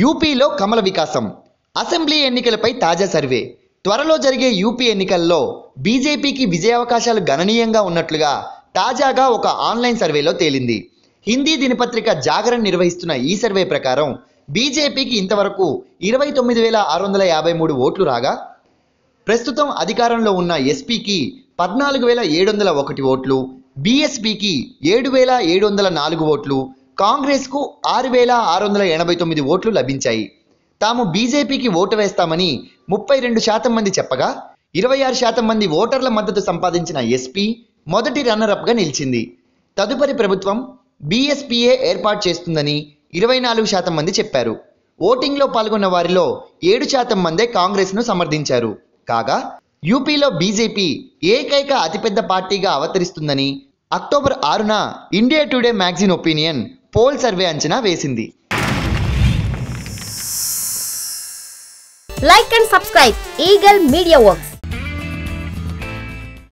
యూపీలో కమల వికాసం. అసెంబ్లీ ఎన్నికలపై తాజా సర్వే. త్వరలో జరిగే యూపీ ఎన్నికల్లో బీజేపీకి విజయావకాశాలు గణనీయంగా ఉన్నట్లుగా తాజాగా ఒక ఆన్లైన్ సర్వేలో తేలింది. హిందీ దినపత్రిక జాగరణ్ నిర్వహిస్తున్న ఈ సర్వే ప్రకారం బీజేపీకి ఇంతవరకు 29,653 ఓట్లు రాగా, ప్రస్తుతం అధికారంలో ఉన్న ఎస్పీకి 14,701 ఓట్లు, బీఎస్పీకి 7,704 ఓట్లు, కాంగ్రెస్కు 6,689 ఓట్లు లభించాయి. తాము బీజేపీకి ఓటు వేస్తామని 32% మంది చెప్పగా, 26% మంది ఓటర్ల మద్దతు సంపాదించిన ఎస్పీ మొదటి రన్నరప్గా నిలిచింది. తదుపరి ప్రభుత్వం బీఎస్పీఏ ఏర్పాటు చేస్తుందని 24% మంది చెప్పారు. ఓటింగ్లో పాల్గొన్న వారిలో 7% మందే కాంగ్రెస్ను సమర్థించారు. కాగా యూపీలో బీజేపీ ఏకైక అతిపెద్ద పార్టీగా అవతరిస్తుందని అక్టోబర్ 6న India Today magazine opinion poll survey అంచనా వేసింది. Like and subscribe Eagle Media Works.